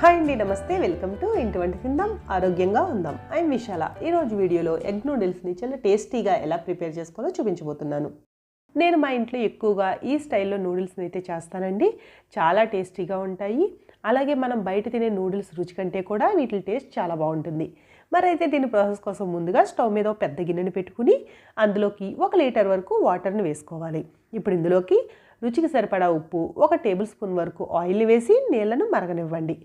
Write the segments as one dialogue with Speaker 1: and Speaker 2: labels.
Speaker 1: Hi అండి, నమస్తే. Welcome to ఇంటి వంట తిందాం ఆరోగ్యంగా ఉందాం. ఐఎమ్ విశాల. ఈరోజు వీడియోలో ఎగ్ నూడిల్స్ని చాలా టేస్టీగా ఎలా ప్రిపేర్ చేసుకోవాలో చూపించబోతున్నాను. నేను మా ఇంట్లో ఎక్కువగా ఈ స్టైల్లో నూడిల్స్ని అయితే చేస్తానండి. చాలా టేస్టీగా ఉంటాయి. అలాగే మనం బయట తినే నూడిల్స్ రుచి కంటే కూడా వీటి టేస్ట్ చాలా బాగుంటుంది. మరైతే దీని ప్రాసెస్ కోసం ముందుగా స్టవ్ మీద పెద్ద గిన్నెని పెట్టుకుని అందులోకి 1 లీటర్ వరకు వాటర్ని వేసుకోవాలి. ఇప్పుడు ఇందులోకి రుచికి సరిపడా ఉప్పు, 1 టేబుల్ స్పూన్ వరకు ఆయిల్ని వేసి నీళ్లను మరగనివ్వండి.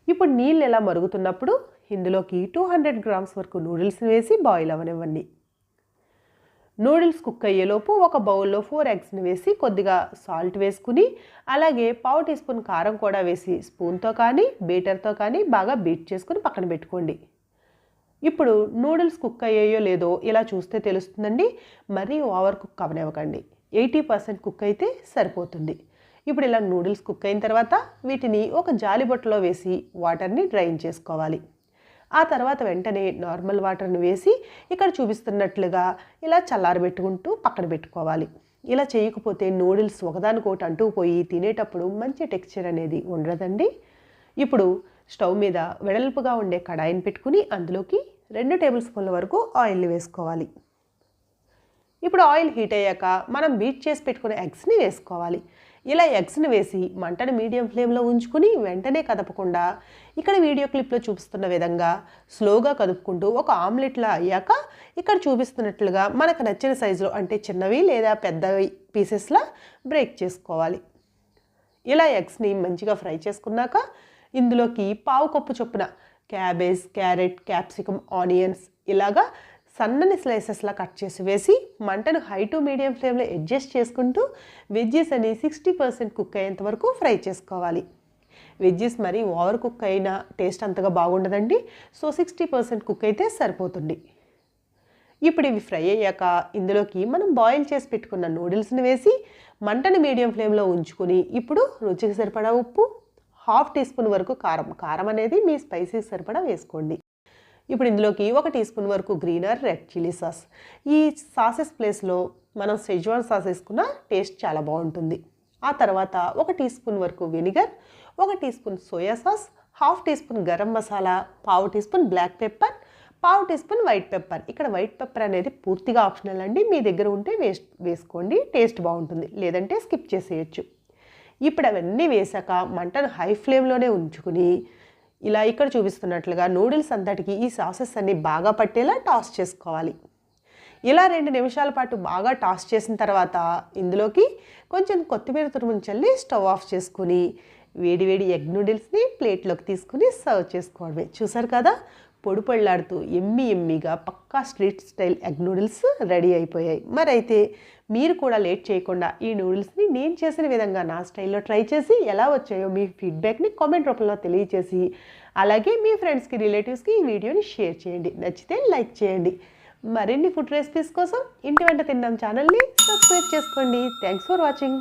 Speaker 1: ఇప్పుడు నీళ్ళు ఎలా మరుగుతున్నప్పుడు ఇందులోకి 200 గ్రామ్స్ వరకు నూడిల్స్ని వేసి బాయిల్ అవ్వనివ్వండి. నూడిల్స్ కుక్ అయ్యేలోపు ఒక బౌల్లో 4 ఎగ్స్ని వేసి కొద్దిగా సాల్ట్ వేసుకుని అలాగే 1/2 టీ స్పూన్ కారం కూడా వేసి స్పూన్తో కానీ బీటర్తో కానీ బాగా బీట్ చేసుకుని పక్కన పెట్టుకోండి. ఇప్పుడు నూడిల్స్ కుక్ అయ్యాయో లేదో ఇలా చూస్తే తెలుస్తుందండి. మరీ ఓవర్ కుక్ అవనివ్వకండి. 80% కుక్ అయితే సరిపోతుంది. ఇప్పుడు ఇలా నూడిల్స్ కుక్ అయిన తర్వాత వీటిని ఒక జాలి బొట్టలో వేసి వాటర్ని డ్రైన్ చేసుకోవాలి. ఆ తర్వాత వెంటనే నార్మల్ వాటర్ని వేసి ఇక్కడ చూపిస్తున్నట్లుగా ఇలా చల్లారబెట్టుకుంటూ పక్కన పెట్టుకోవాలి. ఇలా చేయకపోతే నూడిల్స్ ఒకదానికొకటి అంటుకుపోయి తినేటప్పుడు మంచి టెక్స్చర్ అనేది ఉండదండి. ఇప్పుడు స్టవ్ మీద వెడల్పుగా ఉండే కడాయిని పెట్టుకుని అందులోకి 2 టేబుల్ స్పూన్ల వరకు ఆయిల్ని వేసుకోవాలి. ఇప్పుడు ఆయిల్ హీట్ అయ్యాక మనం బీట్ చేసి పెట్టుకునే ఎగ్స్ని వేసుకోవాలి. ఇలా ఎగ్స్ని వేసి మంటను మీడియం ఫ్లేమ్లో ఉంచుకుని వెంటనే కదపకుండా ఇక్కడ వీడియో క్లిప్లో చూపిస్తున్న విధంగా స్లోగా కదుపుకుంటూ ఒక ఆమ్లెట్లా అయ్యాక ఇక్కడ చూపిస్తున్నట్లుగా మనకు నచ్చిన సైజులో అంటే చిన్నవి లేదా పెద్దవి పీసెస్లా బ్రేక్ చేసుకోవాలి. ఇలా ఎగ్స్ని మంచిగా ఫ్రై చేసుకున్నాక ఇందులోకి 1/2 కప్పు చొప్పున క్యాబేజ్, క్యారెట్, క్యాప్సికమ్, ఆనియన్స్ ఇలాగా సన్నని స్లైసెస్లా కట్ చేసి వేసి మంటను హై టు మీడియం ఫ్లేమ్లో అడ్జస్ట్ చేసుకుంటూ వెజ్జెస్ అని 60% కుక్ అయ్యేంత వరకు ఫ్రై చేసుకోవాలి. వెజ్జెస్ మరి ఓవర్ కుక్ అయినా టేస్ట్ అంతగా బాగుండదండి. సో 60% కుక్ అయితే సరిపోతుంది. ఇప్పుడు ఇవి ఫ్రై అయ్యాక ఇందులోకి మనం బాయిల్ చేసి పెట్టుకున్న నూడిల్స్ని వేసి మంటను మీడియం ఫ్లేమ్లో ఉంచుకుని ఇప్పుడు రుచికి సరిపడా ఉప్పు, 1/2 టీ స్పూన్ వరకు కారం అనేది మీ స్పైసీకి సరిపడా వేసుకోండి. ఇప్పుడు ఇందులోకి 1 టీ స్పూన్ వరకు green are red chilli sauce. ఈ సాసెస్ ప్లేస్లో మనం షెజ్వాన్ సాస్ వేసుకున్న టేస్ట్ చాలా బాగుంటుంది. ఆ తర్వాత 1 టీ స్పూన్ వరకు vinegar, 1 teaspoon soya sauce, 1/2 teaspoon garam masala, 1/2 teaspoon black pepper, 1/2 teaspoon white pepper. ఇక్కడ వైట్ పెప్పర్ అనేది పూర్తిగా ఆప్షనల్ అండి. మీ దగ్గర ఉంటే వేసుకోండి, టేస్ట్ బాగుంటుంది. లేదంటే స్కిప్ చేసేయచ్చు. ఇప్పుడు అవన్నీ వేసాక మంటను హై ఫ్లేమ్లోనే ఉంచుకుని ఇలా ఇక్కడ చూపిస్తున్నట్లుగా నూడిల్స్ అంతటికి ఈ సాసెస్ అన్ని బాగా పట్టేలా టాస్ చేసుకోవాలి. ఇలా 2 నిమిషాల పాటు బాగా టాస్ చేసిన తర్వాత ఇందులోకి కొంచెం కొత్తిమీర తురుముని చల్లి స్టవ్ ఆఫ్ చేసుకుని వేడివేడి ఎగ్ నూడిల్స్ని ప్లేట్లోకి తీసుకుని సర్వ్ చేసుకోవడమే. చూసారు కదా, పొడి పొళ్ళాడుతూ ఎమ్మీగా పక్కా street style egg noodles ready అయిపోయాయి. మరైతే మీరు కూడా లేట్ చేయకుండా ఈ నూడిల్స్ని నేను చేసిన విధంగా నా స్టైల్లో ట్రై చేసి ఎలా వచ్చాయో మీ ఫీడ్బ్యాక్ని కామెంట్ రూపంలో తెలియచేసి అలాగే మీ ఫ్రెండ్స్కి, రిలేటివ్స్కి ఈ వీడియోని షేర్ చేయండి. నచ్చితే లైక్ చేయండి. మరిన్ని ఫుడ్ రెసిపీస్ కోసం ఇంటి వంట తిందాం ఛానల్ని సబ్స్క్రైబ్ చేసుకోండి. Thanks for watching.